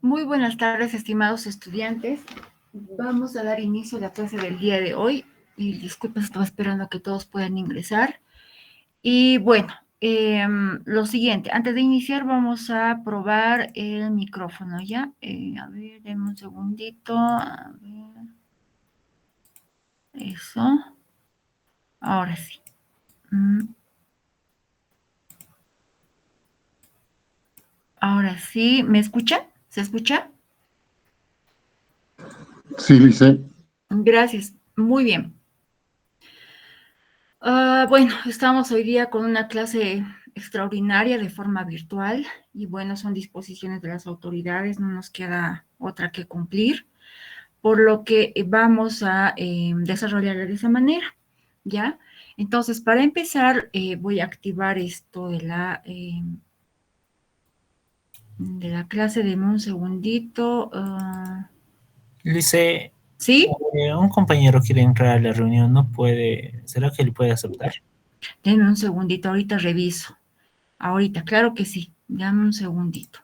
Muy buenas tardes, estimados estudiantes. Vamos a dar inicio a la clase del día de hoy. Y disculpen, estaba esperando a que todos puedan ingresar. Y bueno, lo siguiente, antes de iniciar vamos a probar el micrófono, ¿ya? A ver, denme un segundito. A ver, eso. Ahora sí. Ahora sí, ¿me escuchan? ¿Se escucha? Sí, Lice. Gracias, muy bien. Bueno, estamos hoy día con una clase extraordinaria de forma virtual y bueno, son disposiciones de las autoridades, no nos queda otra que cumplir, por lo que vamos a desarrollarla de esa manera, ¿ya? Entonces, para empezar, voy a activar esto de la clase. Deme un segundito. Lice, ¿Sí? un compañero quiere entrar a la reunión, no puede. ¿Será que le puede aceptar? Denme un segundito, ahorita reviso. Ahorita, claro que sí. Dame un segundito.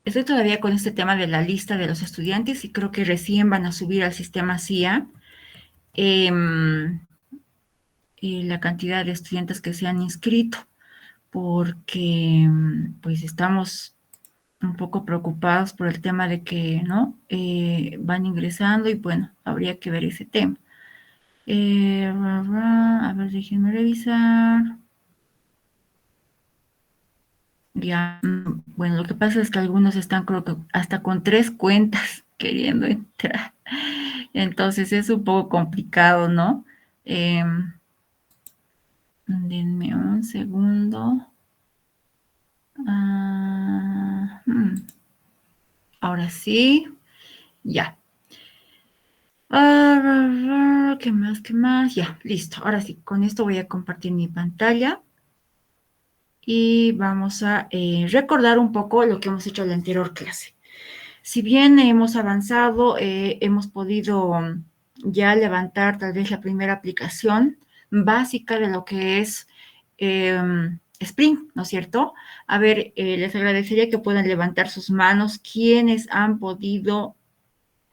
Estoy todavía con este tema de la lista de los estudiantes y creo que recién van a subir al sistema CIA la cantidad de estudiantes que se han inscrito, porque pues estamos un poco preocupados por el tema de que, ¿no? Van ingresando y bueno, habría que ver ese tema. A ver, déjenme revisar. Ya, bueno, lo que pasa es que algunos están, creo que hasta con 3 cuentas queriendo entrar. Entonces es un poco complicado, ¿no? Denme un segundo. Ahora sí, ya. ¿Qué más? ¿Qué más? Ya, listo. Ahora sí, con esto voy a compartir mi pantalla. Y vamos a recordar un poco lo que hemos hecho en la anterior clase. Si bien hemos avanzado, hemos podido ya levantar tal vez la primera aplicación básica de lo que es Spring, ¿no es cierto? A ver, les agradecería que puedan levantar sus manos quienes han podido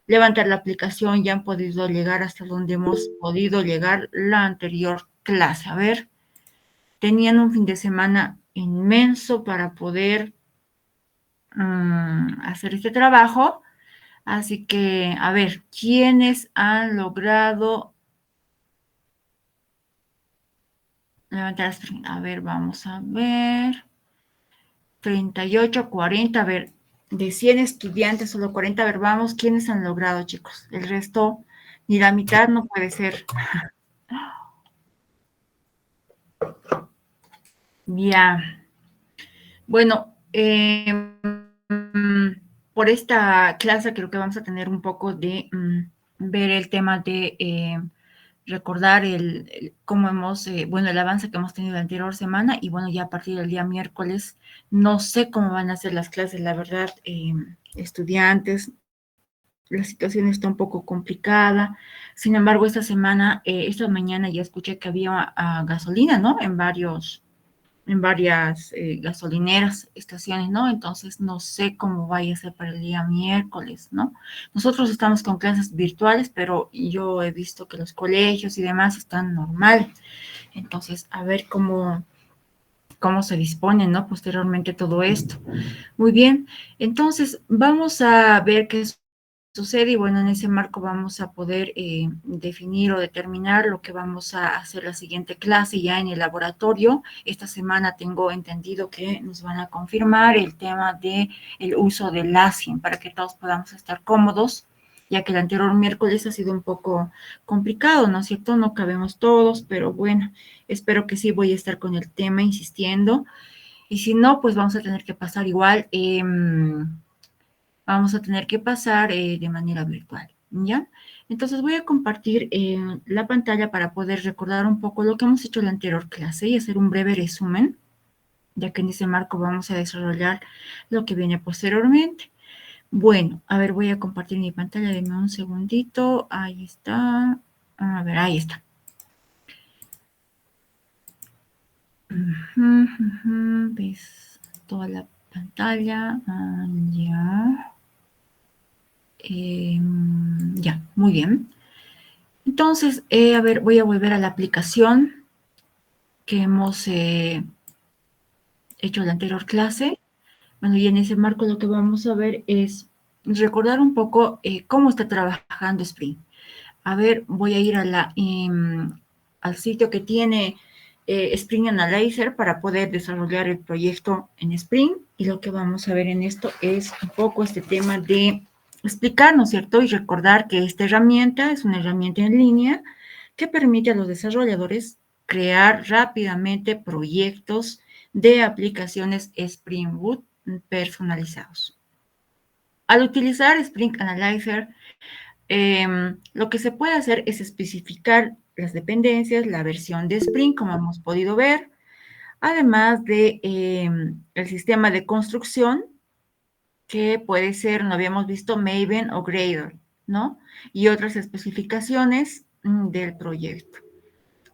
levantar la aplicación y han podido llegar hasta donde hemos podido llegar la anterior clase. A ver, tenían un fin de semana inmenso para poder hacer este trabajo. Así que, a ver, ¿quiénes han logrado levantar? A ver, vamos a ver. 38, 40, a ver, de 100 estudiantes, solo 40, a ver, vamos, ¿quiénes han logrado, chicos? El resto, ni la mitad no puede ser. Ya. Bueno, por esta clase creo que vamos a tener un poco de ver el tema de recordar cómo hemos, bueno, el avance que hemos tenido la anterior semana y bueno, ya a partir del día miércoles, no sé cómo van a ser las clases, la verdad, estudiantes, la situación está un poco complicada. Sin embargo, esta mañana ya escuché que había gasolina, ¿no? En varias gasolineras, estaciones, ¿no? Entonces, no sé cómo vaya a ser para el día miércoles, ¿no? Nosotros estamos con clases virtuales, pero yo he visto que los colegios y demás están normal. Entonces, a ver cómo se dispone, ¿no? Posteriormente todo esto. Muy bien, entonces vamos a ver qué sucede y bueno, en ese marco vamos a poder definir o determinar lo que vamos a hacer la siguiente clase ya en el laboratorio. Esta semana tengo entendido que nos van a confirmar el tema de el uso del LASIM para que todos podamos estar cómodos, ya que el anterior miércoles ha sido un poco complicado, ¿no es cierto? No cabemos todos, pero bueno, espero que sí voy a estar con el tema insistiendo. Y si no, pues vamos a tener que pasar igual, vamos a tener que pasar de manera virtual, ¿ya? Entonces voy a compartir la pantalla para poder recordar un poco lo que hemos hecho en la anterior clase y hacer un breve resumen, ya que en ese marco vamos a desarrollar lo que viene posteriormente. Bueno, a ver, voy a compartir mi pantalla, denme un segundito, ahí está, a ver, ahí está. ¿Ves toda la pantalla? Ya. Ya, muy bien. Entonces, a ver, voy a volver a la aplicación que hemos hecho en la anterior clase. Bueno, y en ese marco lo que vamos a ver es recordar un poco cómo está trabajando Spring. A ver, voy a ir a al sitio que tiene Spring Analyzer para poder desarrollar el proyecto en Spring. Y lo que vamos a ver en esto es un poco este tema de explicar, ¿no es cierto? Y recordar que esta herramienta es una herramienta en línea que permite a los desarrolladores crear rápidamente proyectos de aplicaciones Spring Boot personalizados. Al utilizar Spring Analyzer, lo que se puede hacer es especificar las dependencias, la versión de Spring, como hemos podido ver, además de el sistema de construcción, que puede ser, no habíamos visto, Maven o Gradle, ¿no? Y otras especificaciones del proyecto.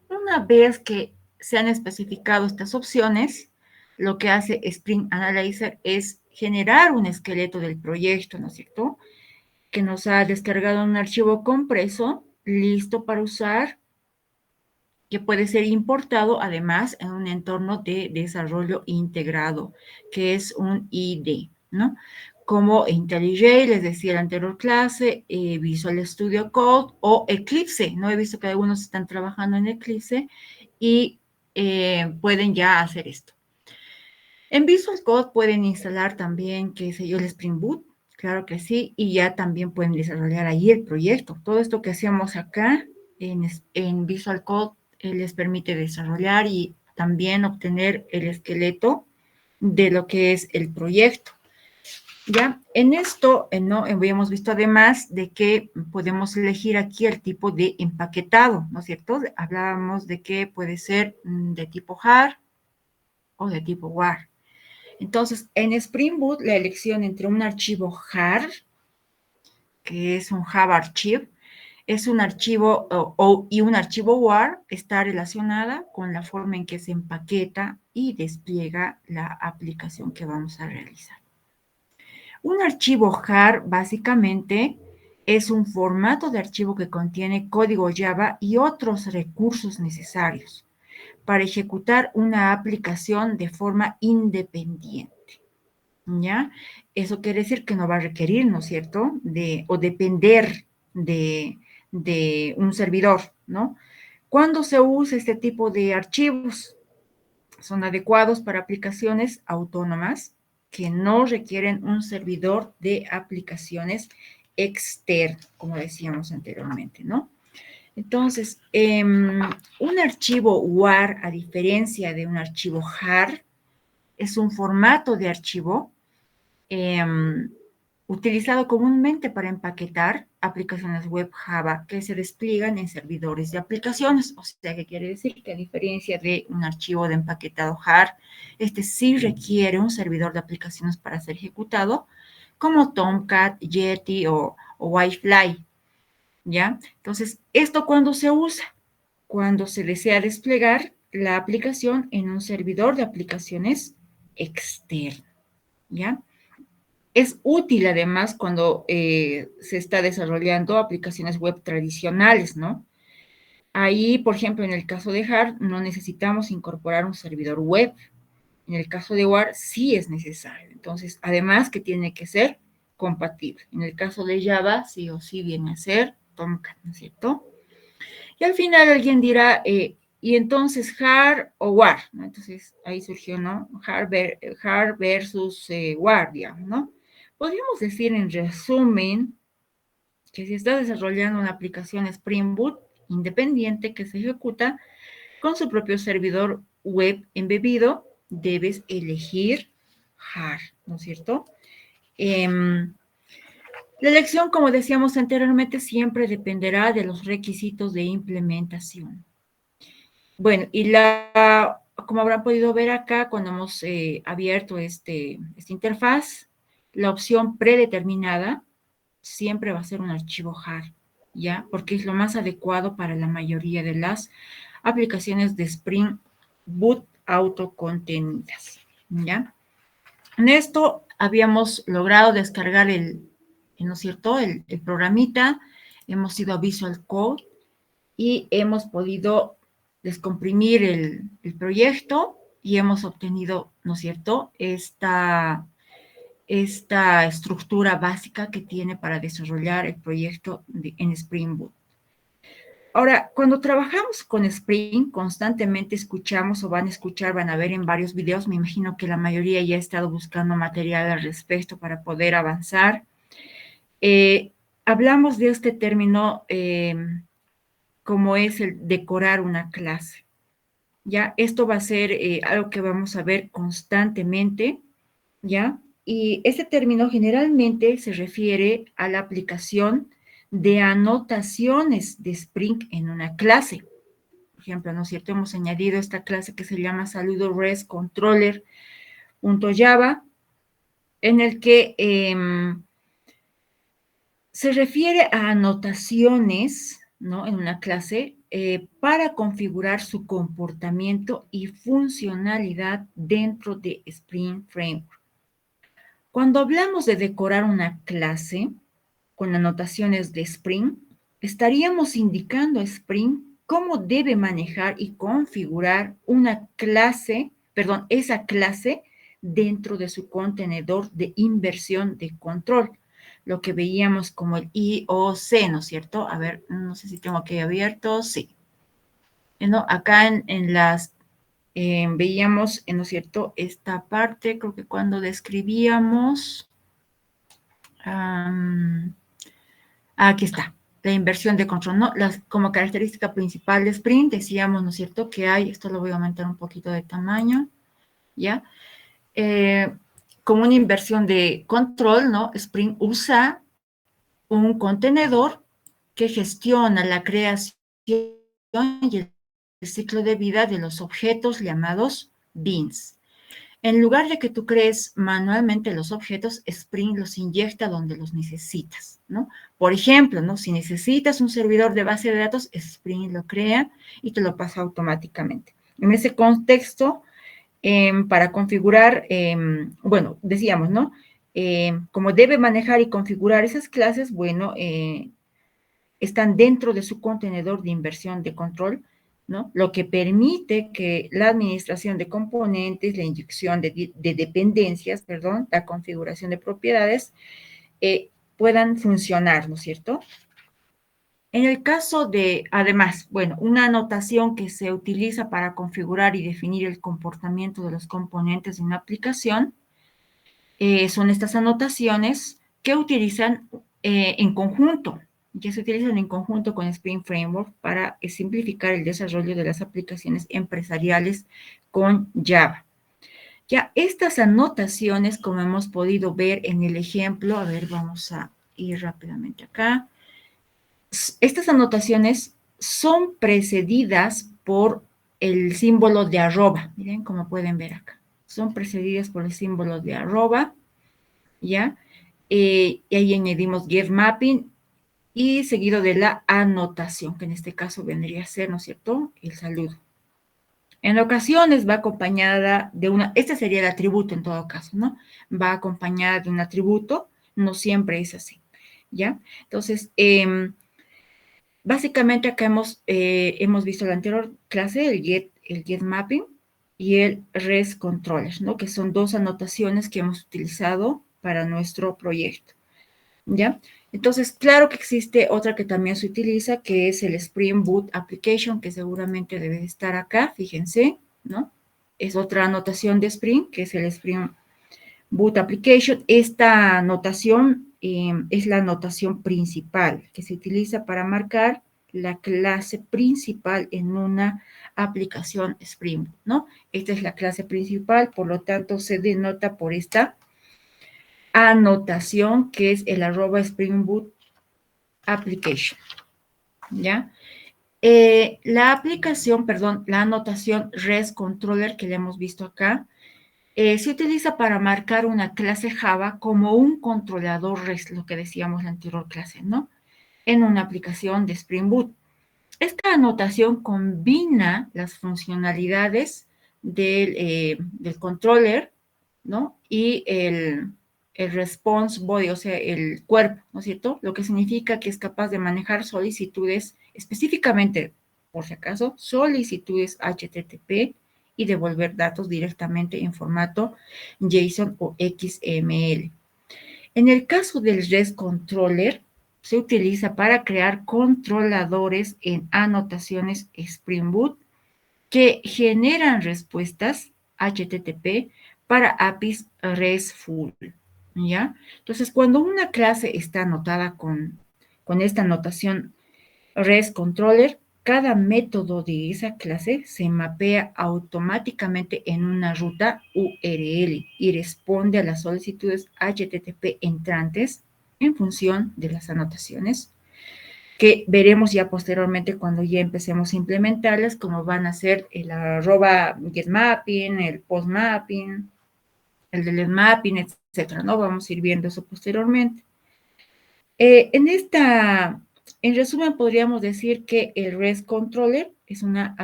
Una vez que se han especificado estas opciones, lo que hace Spring Analyzer es generar un esqueleto del proyecto, ¿no es cierto?, que nos ha descargado un archivo compreso, listo para usar, que puede ser importado además en un entorno de desarrollo integrado, que es un ID, ¿no? Como IntelliJ, les decía en la anterior clase, Visual Studio Code o Eclipse, ¿no? He visto que algunos están trabajando en Eclipse y pueden ya hacer esto. En Visual Code pueden instalar también, qué sé yo, el Spring Boot, claro que sí, y ya también pueden desarrollar ahí el proyecto. Todo esto que hacemos acá en Visual Code les permite desarrollar y también obtener el esqueleto de lo que es el proyecto. Ya, en esto no habíamos visto además de que podemos elegir aquí el tipo de empaquetado, ¿no es cierto? Hablábamos de que puede ser de tipo JAR o de tipo WAR. Entonces, en Spring Boot, la elección entre un archivo JAR, que es un Java Archive, es un archivo y un archivo WAR está relacionada con la forma en que se empaqueta y despliega la aplicación que vamos a realizar. Un archivo JAR básicamente es un formato de archivo que contiene código Java y otros recursos necesarios para ejecutar una aplicación de forma independiente. ¿Ya? Eso quiere decir que no va a requerir, ¿no es cierto?, o depender de un servidor, ¿no? ¿Cuándo se usa este tipo de archivos? Son adecuados para aplicaciones autónomas que no requieren un servidor de aplicaciones externo, como decíamos anteriormente, ¿no? Entonces, un archivo WAR, a diferencia de un archivo JAR, es un formato de archivo utilizado comúnmente para empaquetar aplicaciones web Java que se despliegan en servidores de aplicaciones. O sea, ¿qué quiere decir? Que a diferencia de un archivo de empaquetado JAR, este sí requiere un servidor de aplicaciones para ser ejecutado, como Tomcat, Yeti o Wi-Fi, ¿ya? Entonces, ¿esto cuándo se usa? Cuando se desea desplegar la aplicación en un servidor de aplicaciones externo, ¿ya? Es útil además cuando se está desarrollando aplicaciones web tradicionales, ¿no? Ahí, por ejemplo, en el caso de JAR, no necesitamos incorporar un servidor web. En el caso de WAR, sí es necesario. Entonces, además que tiene que ser compatible. En el caso de Java, sí o sí viene a ser Tomcat, ¿no es cierto? Y al final alguien dirá, y entonces JAR o WAR, ¿no? Entonces ahí surgió, ¿no? JAR versus WAR, digamos, ¿no? Podríamos decir en resumen que si estás desarrollando una aplicación Spring Boot independiente que se ejecuta con su propio servidor web embebido, debes elegir JAR, ¿no es cierto? La elección, como decíamos anteriormente, siempre dependerá de los requisitos de implementación. Bueno, y como habrán podido ver acá, cuando hemos abierto esta interfaz, la opción predeterminada siempre va a ser un archivo JAR, ¿ya? Porque es lo más adecuado para la mayoría de las aplicaciones de Spring Boot autocontenidas, ¿ya? En esto habíamos logrado descargar ¿no es cierto?, el programita, hemos ido a Visual Code y hemos podido descomprimir el proyecto y hemos obtenido, ¿no es cierto?, esta estructura básica que tiene para desarrollar el proyecto en Spring Boot. Ahora, cuando trabajamos con Spring, constantemente escuchamos o van a escuchar, van a ver en varios videos, me imagino que la mayoría ya ha estado buscando material al respecto para poder avanzar. Hablamos de este término como es el decorar una clase. ¿Ya? Esto va a ser algo que vamos a ver constantemente, ¿ya? Y este término generalmente se refiere a la aplicación de anotaciones de Spring en una clase. Por ejemplo, ¿no es cierto? Hemos añadido esta clase que se llama saludo REST controller.java, en el que se refiere a anotaciones, ¿no?, en una clase para configurar su comportamiento y funcionalidad dentro de Spring Framework. Cuando hablamos de decorar una clase con anotaciones de Spring, estaríamos indicando a Spring cómo debe manejar y configurar una clase, perdón, esa clase dentro de su contenedor de inversión de control, lo que veíamos como el IOC, ¿no es cierto? A ver, no sé si tengo aquí abierto, sí. ¿No? Acá en las veíamos, ¿no es cierto?, esta parte, creo que cuando describíamos, aquí está, la inversión de control, ¿no? Como característica principal de Spring, decíamos, ¿no es cierto?, que hay, esto lo voy a aumentar un poquito de tamaño, ¿ya? Como una inversión de control, ¿no? Spring usa un contenedor que gestiona la creación y el ciclo de vida de los objetos llamados beans. En lugar de que tú crees manualmente los objetos, Spring los inyecta donde los necesitas, ¿no? Por ejemplo, ¿no?, si necesitas un servidor de base de datos, Spring lo crea y te lo pasa automáticamente. En ese contexto, para configurar, bueno, decíamos, ¿no?, como debe manejar y configurar esas clases, bueno, están dentro de su contenedor de inversión de control, ¿no?, lo que permite que la administración de componentes, la inyección de dependencias, perdón, la configuración de propiedades, puedan funcionar, ¿no es cierto? En el caso de, además, bueno, una anotación que se utiliza para configurar y definir el comportamiento de los componentes de una aplicación, son estas anotaciones que utilizan en conjunto, que se utilizan en conjunto con Spring Framework para simplificar el desarrollo de las aplicaciones empresariales con Java. Ya estas anotaciones, como hemos podido ver en el ejemplo, a ver, vamos a ir rápidamente acá. Estas anotaciones son precedidas por el símbolo de arroba. Miren, como pueden ver acá. Son precedidas por el símbolo de arroba, ¿ya? Y ahí añadimos getMapping y seguido de la anotación, que en este caso vendría a ser, ¿no es cierto?, el saludo. En ocasiones va acompañada de este sería el atributo en todo caso, ¿no? Va acompañada de un atributo, no siempre es así, ¿ya? Entonces, básicamente acá hemos visto en la anterior clase el getMapping y el REST ¿no?, que son dos anotaciones que hemos utilizado para nuestro proyecto, ¿ya? Entonces, claro que existe otra que también se utiliza, que es el Spring Boot Application, que seguramente debe de estar acá, fíjense, ¿no? Es otra anotación de Spring, que es el Spring Boot Application. Esta anotación es la anotación principal, que se utiliza para marcar la clase principal en una aplicación Spring Boot, ¿no? Esta es la clase principal, por lo tanto, se denota por esta anotación que es el @Spring Boot Application, ¿ya? La aplicación, perdón, la anotación REST Controller que le hemos visto acá, se utiliza para marcar una clase Java como un controlador REST, lo que decíamos en la anterior clase, ¿no?, en una aplicación de Spring Boot. Esta anotación combina las funcionalidades del controller, ¿no? Y el response body, o sea, el cuerpo, ¿no es cierto? Lo que significa que es capaz de manejar solicitudes, específicamente, por si acaso, solicitudes HTTP y devolver datos directamente en formato JSON o XML. En el caso del REST Controller, se utiliza para crear controladores en anotaciones Spring Boot que generan respuestas HTTP para APIs RESTful, ¿ya? Entonces, cuando una clase está anotada con esta notación REST Controller, cada método de esa clase se mapea automáticamente en una ruta URL y responde a las solicitudes HTTP entrantes en función de las anotaciones que veremos ya posteriormente cuando ya empecemos a implementarlas, como van a ser el arroba getMapping, el postmapping, el delete mapping, etcétera, ¿no? Vamos a ir viendo eso posteriormente. En resumen, podríamos decir que el REST Controller es una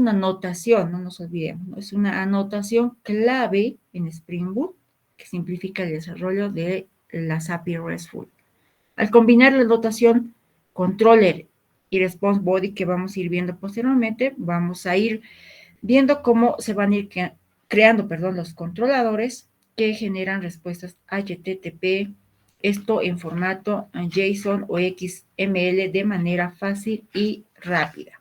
anotación, no nos olvidemos, ¿no? Es una anotación clave en Spring Boot que simplifica el desarrollo de las API RESTful. Al combinar la notación controller y response body que vamos a ir viendo posteriormente, vamos a ir viendo cómo se van a ir creando los controladores que generan respuestas HTTP, esto en formato JSON o XML de manera fácil y rápida.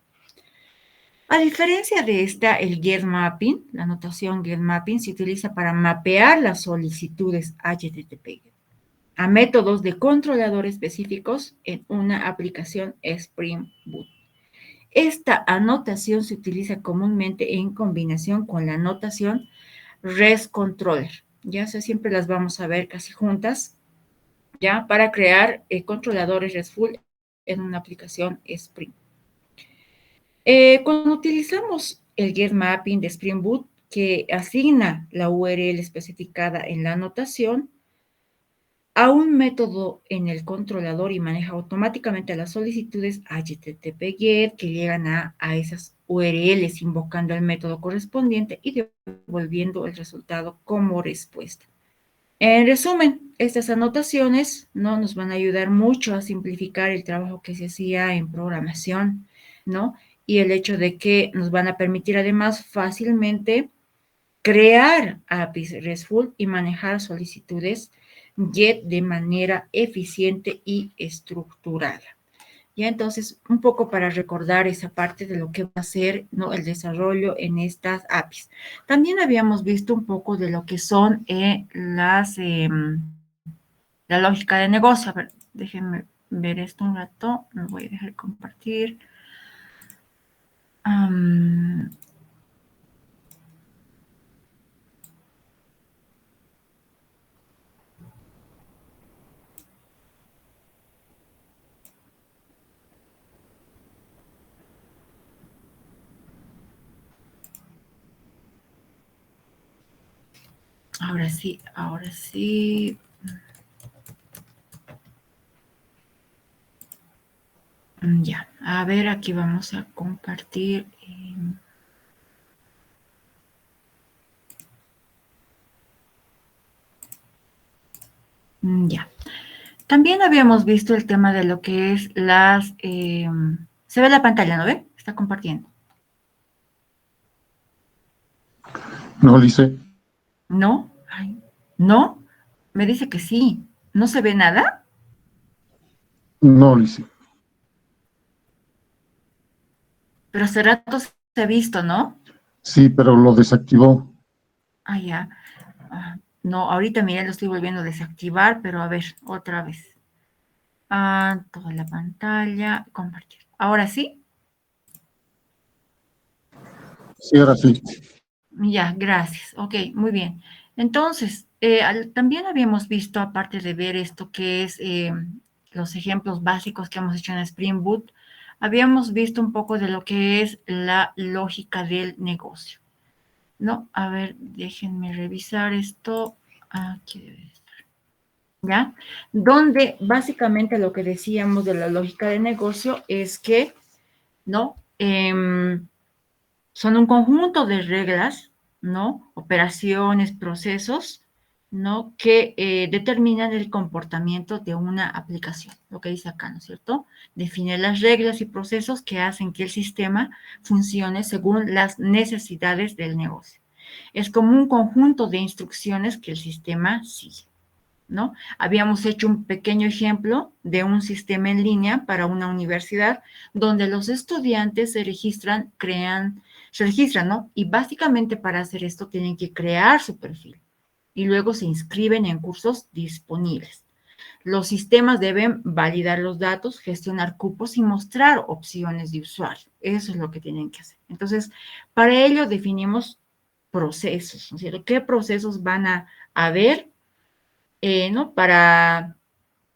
A diferencia de esta, el getMapping, la notación getMapping se utiliza para mapear las solicitudes HTTP a métodos de controlador específicos en una aplicación Spring Boot. Esta anotación se utiliza comúnmente en combinación con la anotación REST Controller. Ya siempre las vamos a ver casi juntas, ya para crear controladores RESTful en una aplicación Spring. Cuando utilizamos el getMapping de Spring Boot, que asigna la URL especificada en la anotación a un método en el controlador y maneja automáticamente las solicitudes HTTP GET que llegan a esas URLs invocando el método correspondiente y devolviendo el resultado como respuesta. En resumen, estas anotaciones ¿no? nos van a ayudar mucho a simplificar el trabajo que se hacía en programación, ¿no? Y el hecho de que nos van a permitir además fácilmente crear APIs RESTful y manejar solicitudes GET de manera eficiente y estructurada. Ya entonces, un poco para recordar esa parte de lo que va a ser ¿no? el desarrollo en estas APIs. También habíamos visto un poco de lo que son la lógica de negocio. A ver, déjenme ver esto un rato. Me voy a dejar compartir. Ahora sí, ahora sí. Ya, a ver, aquí vamos a compartir. Ya. También habíamos visto el tema de lo que es las... se ve la pantalla, ¿no ve? Está compartiendo. No, Lice. ¿No? Ay, ¿no? Me dice que sí. ¿No se ve nada? No, Lice. Pero hace rato se ha visto, ¿no? Sí, pero lo desactivó. Ah, ya. No, ahorita mira, lo estoy volviendo a desactivar, pero a ver, otra vez. Toda la pantalla, compartir. ¿Ahora sí? Sí, ahora sí. Ya, gracias. Ok, muy bien. Entonces, también habíamos visto, aparte de ver esto que es los ejemplos básicos que hemos hecho en Spring Boot, habíamos visto un poco de lo que es la lógica del negocio, ¿no? A ver, déjenme revisar esto. Aquí debe estar. ¿Ya? Donde básicamente lo que decíamos de la lógica de negocio es que, ¿no? Son un conjunto de reglas ¿no? Operaciones, procesos, ¿no? Que determinan el comportamiento de una aplicación, lo que dice acá, ¿no es cierto? Define las reglas y procesos que hacen que el sistema funcione según las necesidades del negocio. Es como un conjunto de instrucciones que el sistema sigue, ¿no? Habíamos hecho un pequeño ejemplo de un sistema en línea para una universidad donde los estudiantes se registran, ¿no? Y básicamente para hacer esto tienen que crear su perfil y luego se inscriben en cursos disponibles. Los sistemas deben validar los datos, gestionar cupos y mostrar opciones de usuario. Eso es lo que tienen que hacer. Entonces, para ello definimos procesos, ¿no es cierto? ¿Qué procesos van a haber, ¿no? Para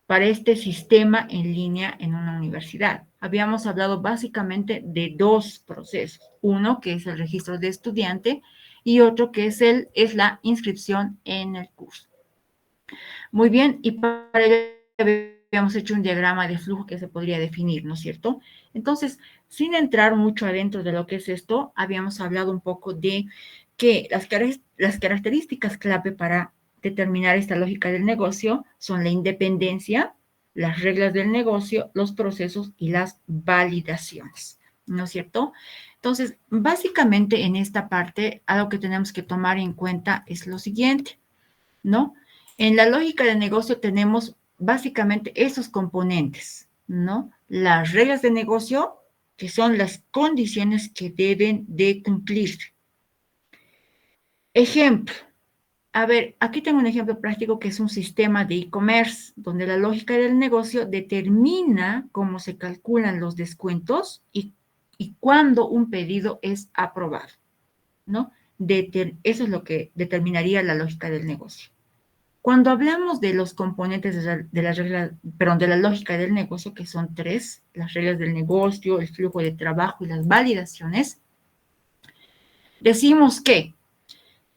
este sistema en línea en una universidad? Habíamos hablado básicamente de dos procesos. Uno que es el registro de estudiante y otro que es la inscripción en el curso. Muy bien, y para ello habíamos hecho un diagrama de flujo que se podría definir, ¿no es cierto? Entonces, sin entrar mucho adentro de lo que es esto, habíamos hablado un poco de que las características clave para determinar esta lógica del negocio son la independencia, las reglas del negocio, los procesos y las validaciones, ¿no es cierto? Entonces, básicamente en esta parte, algo que tenemos que tomar en cuenta es lo siguiente, ¿no? En la lógica de negocio tenemos básicamente esos componentes, ¿no? Las reglas de negocio, que son las condiciones que deben de cumplirse. Ejemplo. A ver, aquí tengo un ejemplo práctico que es un sistema de e-commerce, donde la lógica del negocio determina cómo se calculan los descuentos y cuándo un pedido es aprobado, ¿no? Eso es lo que determinaría la lógica del negocio. Cuando hablamos de los componentes de la lógica del negocio, que son tres, las reglas del negocio, el flujo de trabajo y las validaciones, decimos que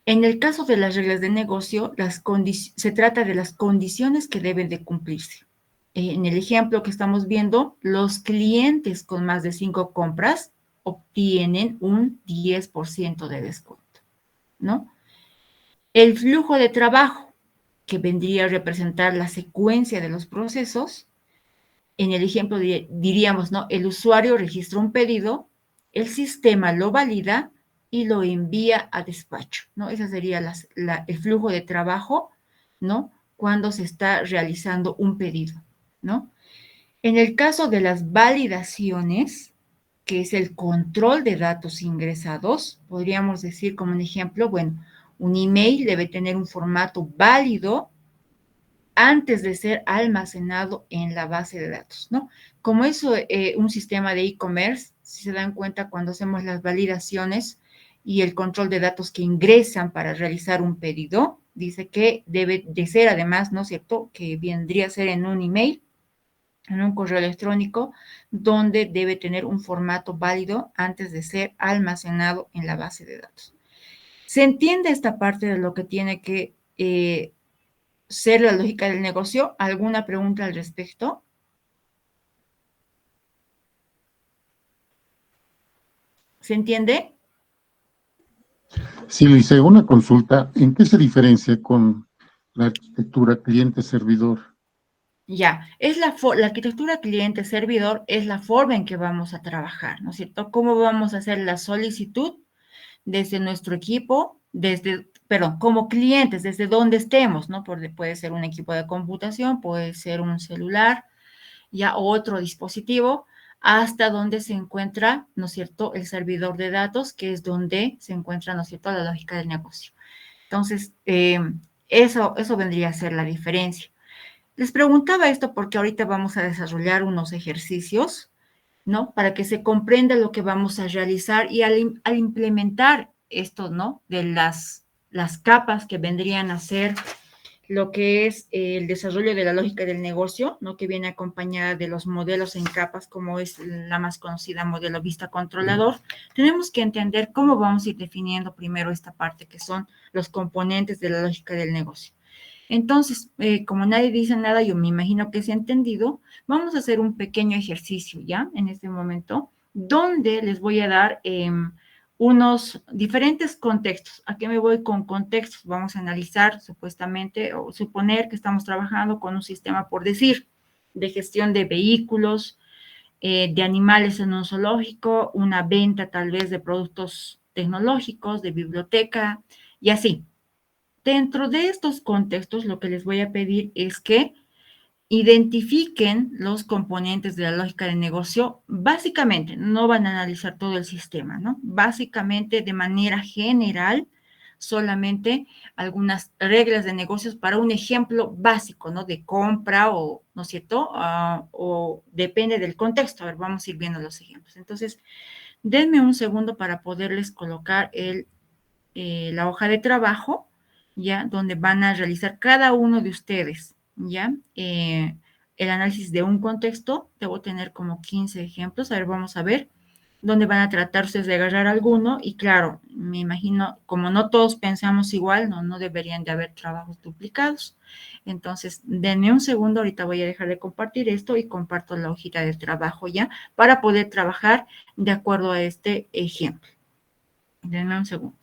en el caso de las reglas de negocio, se trata de las condiciones que deben de cumplirse. En el ejemplo que estamos viendo, los clientes con más de 5 compras obtienen un 10% de descuento, ¿no? El flujo de trabajo, que vendría a representar la secuencia de los procesos. En el ejemplo diríamos, ¿no? El usuario registra un pedido, el sistema lo valida y lo envía a despacho, ¿no? Ese sería el flujo de trabajo, ¿no? Cuando se está realizando un pedido, ¿no? En el caso de las validaciones, que es el control de datos ingresados, podríamos decir como un ejemplo, bueno, un email debe tener un formato válido antes de ser almacenado en la base de datos, ¿no? Como es un sistema de e-commerce, si se dan cuenta cuando hacemos las validaciones y el control de datos que ingresan para realizar un pedido, dice que debe de ser además, ¿no es cierto?, que vendría a ser en un email, en un correo electrónico, donde debe tener un formato válido antes de ser almacenado en la base de datos. ¿Se entiende esta parte de lo que tiene que ser la lógica del negocio? ¿Alguna pregunta al respecto? ¿Se entiende? Sí, le hice una consulta. ¿En qué se diferencia con la arquitectura cliente-servidor? Ya, la arquitectura cliente-servidor es la forma en que vamos a trabajar, ¿no es cierto? ¿Cómo vamos a hacer la solicitud desde nuestro equipo, como clientes, desde donde estemos, ¿no? Porque puede ser un equipo de computación, puede ser un celular, ya otro dispositivo, hasta donde se encuentra, ¿no es cierto?, el servidor de datos, que es donde se encuentra, ¿no es cierto?, la lógica del negocio. Entonces, eso vendría a ser la diferencia. Les preguntaba esto porque ahorita vamos a desarrollar unos ejercicios, ¿no? Para que se comprenda lo que vamos a realizar y al implementar esto, ¿no? De las capas que vendrían a ser lo que es el desarrollo de la lógica del negocio, ¿no? Que viene acompañada de los modelos en capas, como es la más conocida modelo vista controlador. Tenemos que entender cómo vamos a ir definiendo primero esta parte, que son los componentes de la lógica del negocio. Entonces, como nadie dice nada, yo me imagino que se ha entendido, vamos a hacer un pequeño ejercicio ya en este momento, donde les voy a dar unos diferentes contextos. ¿A qué me voy con contextos? Vamos a analizar supuestamente o suponer que estamos trabajando con un sistema, por decir, de gestión de vehículos, de animales en un zoológico, una venta tal vez de productos tecnológicos, de biblioteca y así. Dentro de estos contextos, lo que les voy a pedir es que identifiquen los componentes de la lógica de negocio. Básicamente, no van a analizar todo el sistema, ¿no? Básicamente, de manera general, solamente algunas reglas de negocios para un ejemplo básico, ¿no? De compra o, ¿no es cierto? O depende del contexto. A ver, vamos a ir viendo los ejemplos. Entonces, denme un segundo para poderles colocar la hoja de trabajo, ¿ya? Donde van a realizar cada uno de ustedes, ¿ya? El análisis de un contexto, debo tener como 15 ejemplos, a ver, vamos a ver, donde van a tratar ustedes de agarrar alguno, y claro, me imagino, como no todos pensamos igual, no deberían de haber trabajos duplicados. Entonces, denme un segundo, ahorita voy a dejar de compartir esto y comparto la hojita de trabajo ya, para poder trabajar de acuerdo a este ejemplo. Denme un segundo.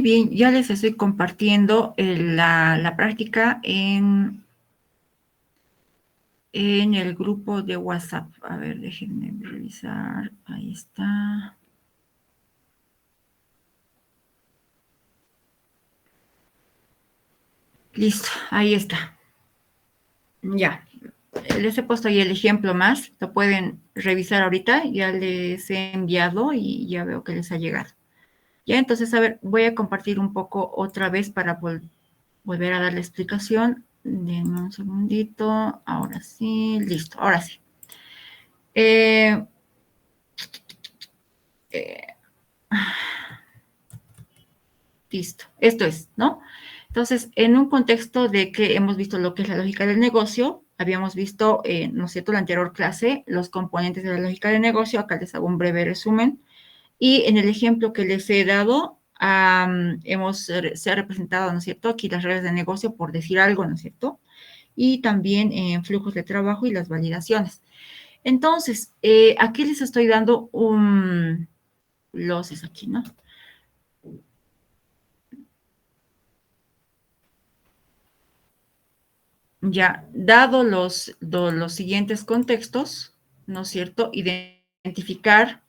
Muy bien, ya les estoy compartiendo la práctica en el grupo de WhatsApp. A ver, déjenme revisar. Ahí está. Listo, ahí está. Ya. Les he puesto ahí el ejemplo más. Lo pueden revisar ahorita. Ya les he enviado y ya veo que les ha llegado. Ya, entonces, a ver, voy a compartir un poco otra vez para volver a dar la explicación. Denme un segundito. Ahora sí, listo, ahora sí. Eh, eh, listo, esto es, ¿no? Entonces, en un contexto de que hemos visto lo que es la lógica del negocio, habíamos visto, ¿no es cierto?, la anterior clase, los componentes de la lógica del negocio. Acá les hago un breve resumen. Y en el ejemplo que les he dado, se ha representado, ¿no es cierto?, aquí las reglas de negocio, por decir algo, ¿no es cierto? Y también en flujos de trabajo y las validaciones. Entonces, aquí les estoy dando los es aquí, ¿no? Ya, dado los siguientes contextos, ¿no es cierto?, identificar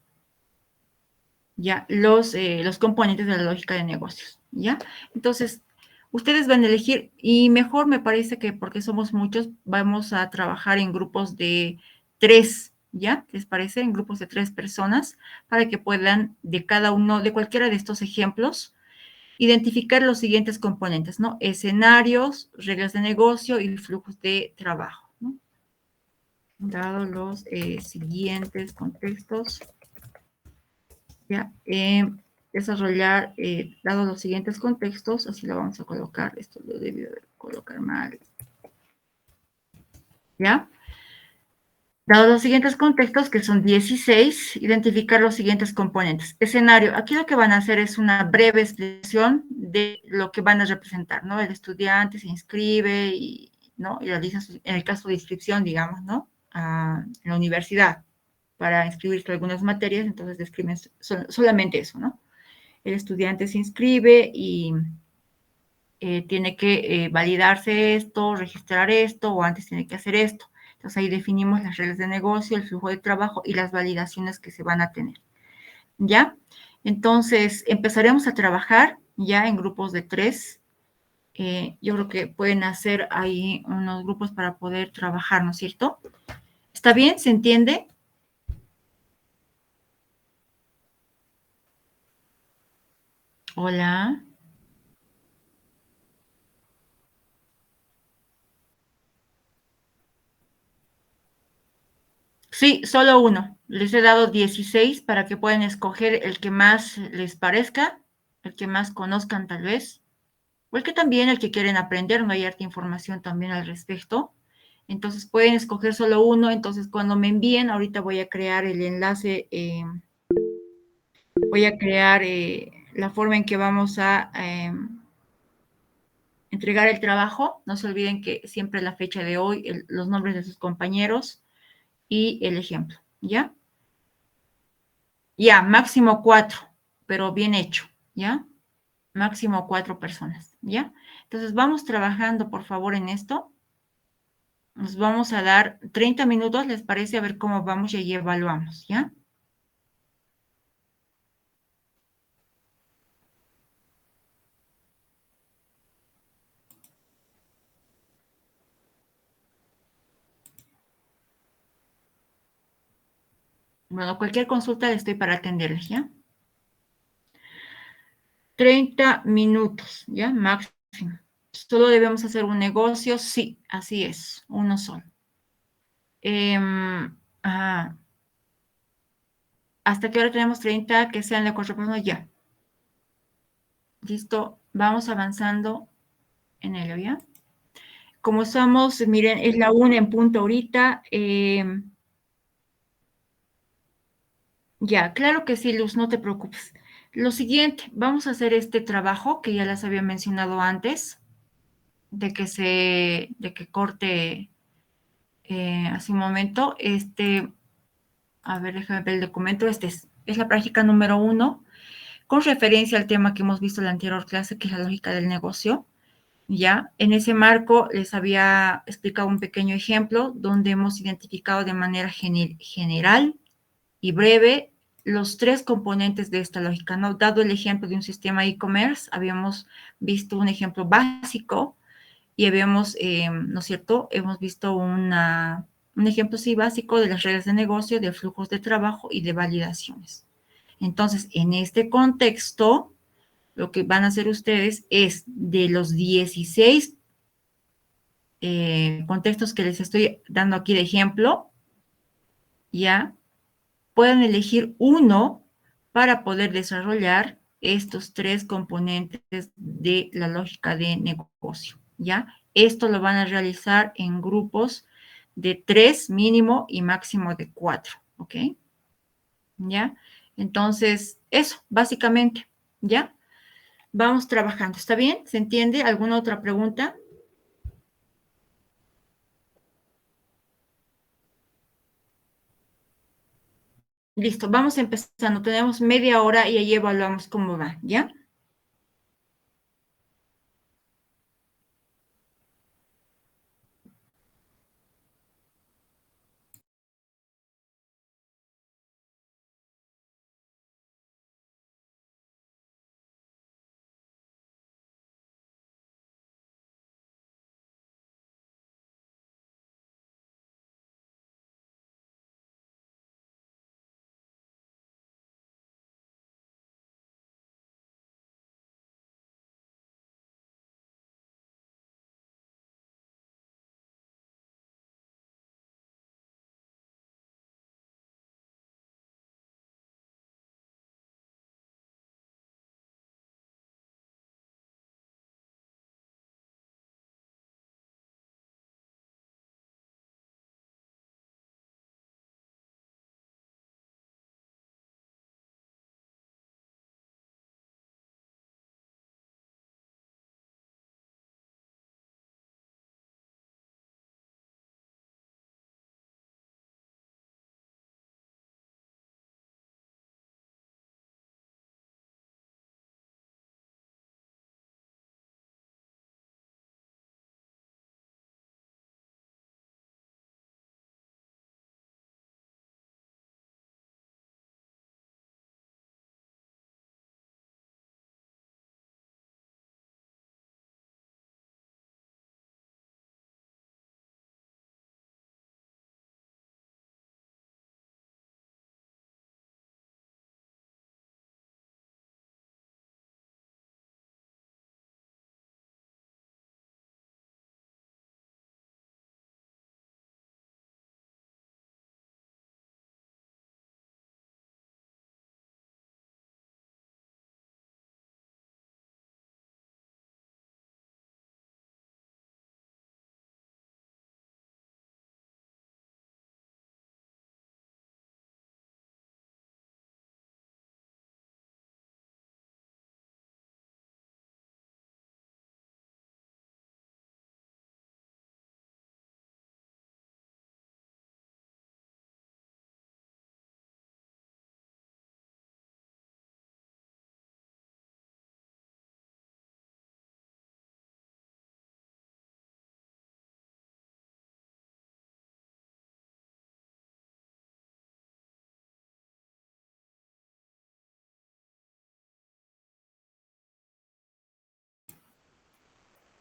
ya los componentes de la lógica de negocios, ¿ya? Entonces, ustedes van a elegir, y mejor me parece que porque somos muchos, vamos a trabajar en grupos de 3, ¿ya? ¿Les parece? En grupos de 3 personas, para que puedan, de cada uno, de cualquiera de estos ejemplos, identificar los siguientes componentes, ¿no? Escenarios, reglas de negocio y flujos de trabajo, ¿no? Dado los siguientes contextos, ya, desarrollar, dado los siguientes contextos, así lo vamos a colocar, esto lo debí colocar mal, ¿ya? Dado los siguientes contextos, que son 16, identificar los siguientes componentes. Escenario, aquí lo que van a hacer es una breve explicación de lo que van a representar, ¿no? El estudiante se inscribe y, ¿no?, y realiza, en el caso de inscripción, digamos, ¿no?, en la universidad, para inscribirse a algunas materias, entonces describen solamente eso, ¿no? El estudiante se inscribe y tiene que validarse esto, registrar esto, o antes tiene que hacer esto. Entonces ahí definimos las reglas de negocio, el flujo de trabajo y las validaciones que se van a tener, ¿ya? Entonces empezaremos a trabajar ya en grupos de 3. Yo creo que pueden hacer ahí unos grupos para poder trabajar, ¿no es cierto? ¿Está bien? ¿Se entiende? Hola. Sí, solo uno. Les he dado 16 para que puedan escoger el que más les parezca, el que más conozcan tal vez, o el que también, el que quieren aprender. No hay harta información también al respecto. Entonces pueden escoger solo uno. Entonces cuando me envíen, ahorita voy a crear el enlace, voy a crear la forma en que vamos a entregar el trabajo. No se olviden que siempre la fecha de hoy, los nombres de sus compañeros y el ejemplo, ¿ya? Ya, máximo 4, pero bien hecho, ¿ya? Máximo 4 personas, ¿ya? Entonces, vamos trabajando, por favor, en esto. Nos vamos a dar 30 minutos, ¿les parece? A ver cómo vamos y ahí evaluamos, ¿ya? Bueno, cualquier consulta estoy para atenderles, ¿ya? 30 minutos, ¿ya? Máximo. ¿Solo debemos hacer un negocio? Sí, así es, uno solo. ¿Hasta qué hora tenemos 30? Que sean de 4 personas, ya. Listo, vamos avanzando en ello, ¿ya? Como estamos, miren, es la 1 en punto ahorita. Ya, claro que sí, Luz, no te preocupes. Lo siguiente, vamos a hacer este trabajo que ya les había mencionado antes, de que corte hace un momento. A ver, déjame ver el documento. Es la práctica número 1. con referencia al tema que hemos visto en la anterior clase, que es la lógica del negocio. ¿Ya? En ese marco les había explicado un pequeño ejemplo donde hemos identificado de manera general y breve los tres componentes de esta lógica, ¿no? Dado el ejemplo de un sistema e-commerce, habíamos visto un ejemplo básico y habíamos, ¿no es cierto? Hemos visto un ejemplo sí básico de las reglas de negocio, de flujos de trabajo y de validaciones. Entonces, en este contexto, lo que van a hacer ustedes es de los 16 contextos que les estoy dando aquí de ejemplo, ya pueden elegir uno para poder desarrollar estos tres componentes de la lógica de negocio, ¿ya? Esto lo van a realizar en grupos de 3 mínimo y máximo de 4, ¿ok? ¿Ya? Entonces, eso, básicamente, ¿ya? Vamos trabajando, ¿está bien? ¿Se entiende? ¿Alguna otra pregunta? Listo, vamos empezando. Tenemos media hora y ahí evaluamos cómo va, ¿ya?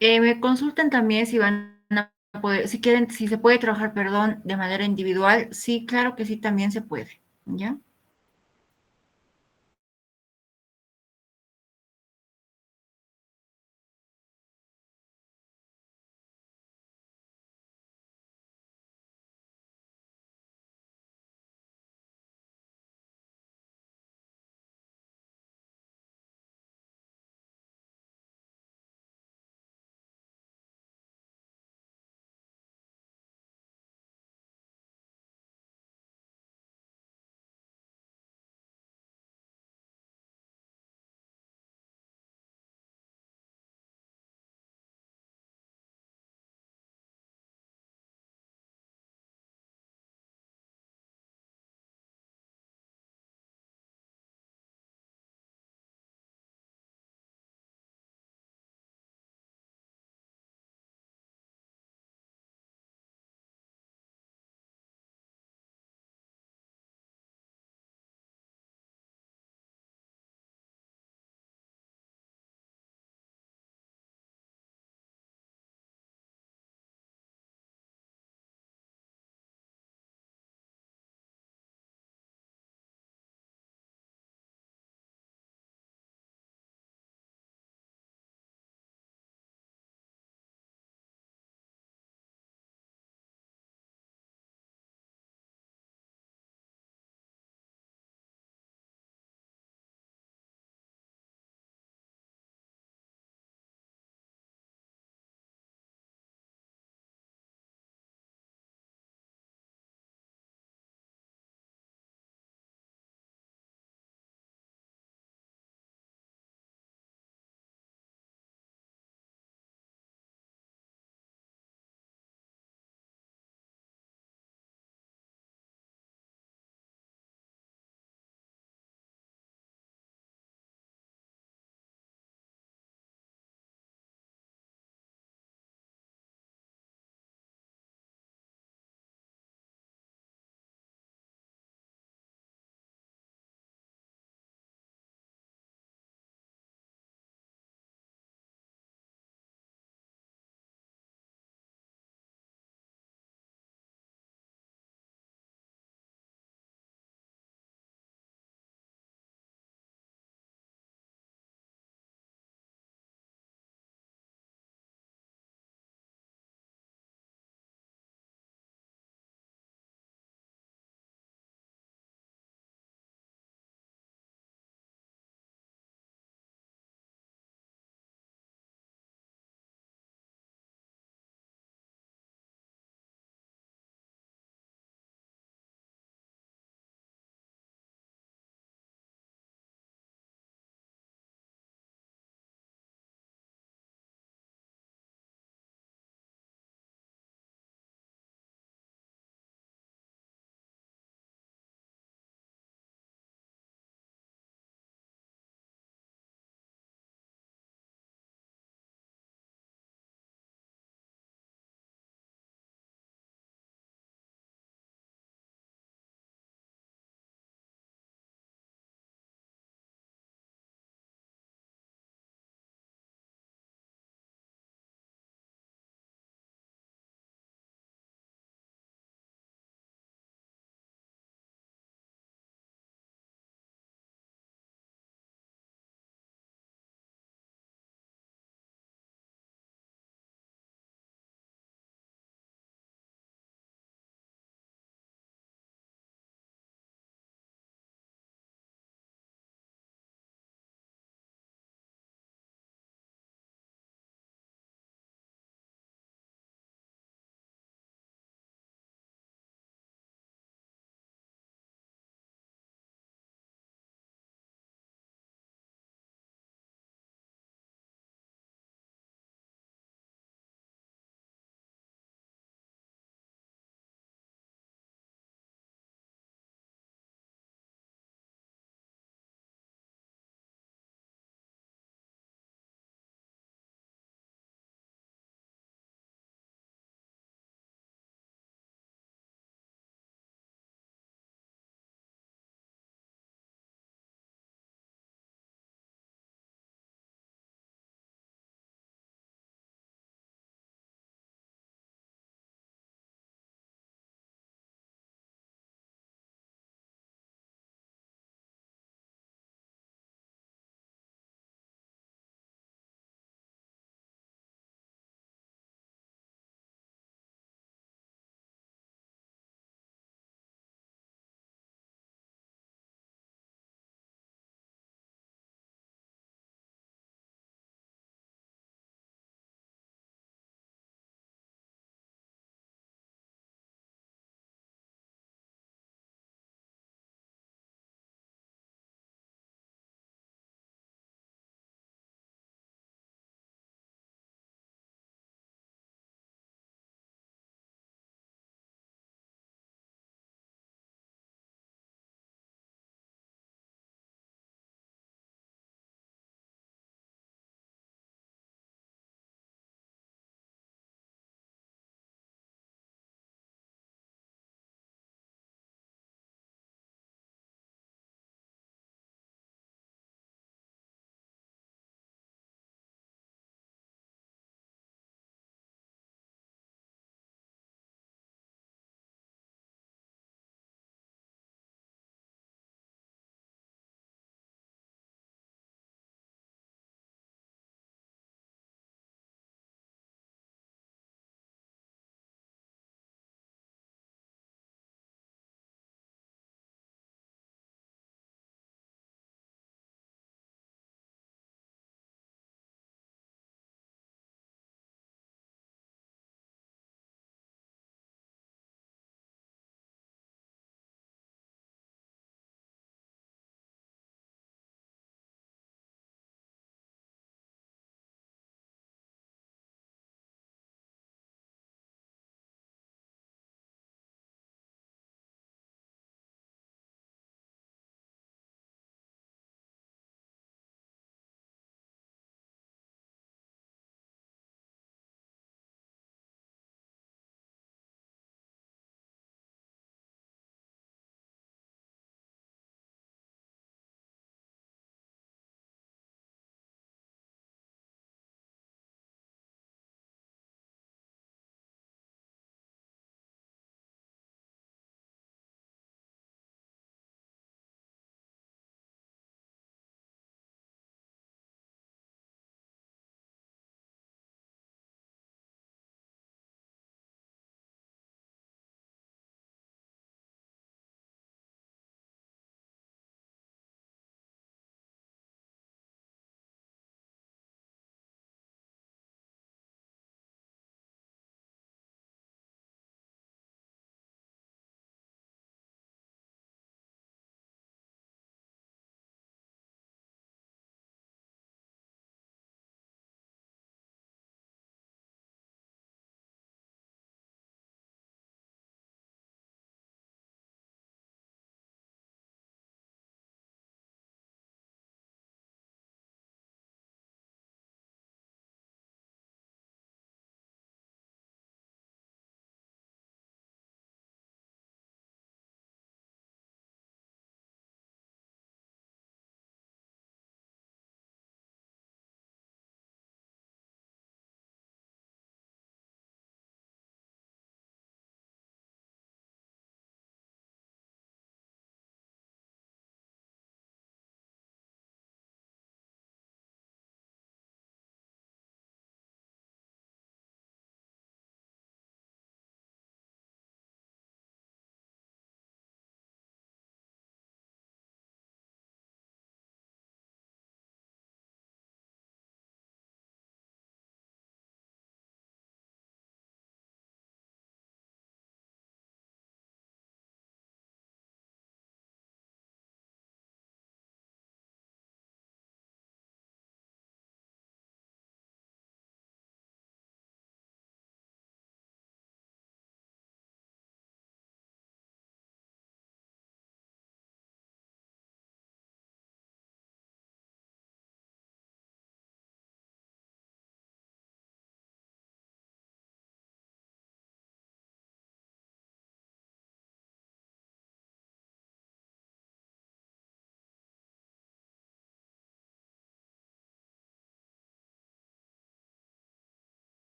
Me consultan también si van a poder, si quieren, si se puede trabajar, perdón, de manera individual. Sí, claro que sí, también se puede, ¿ya?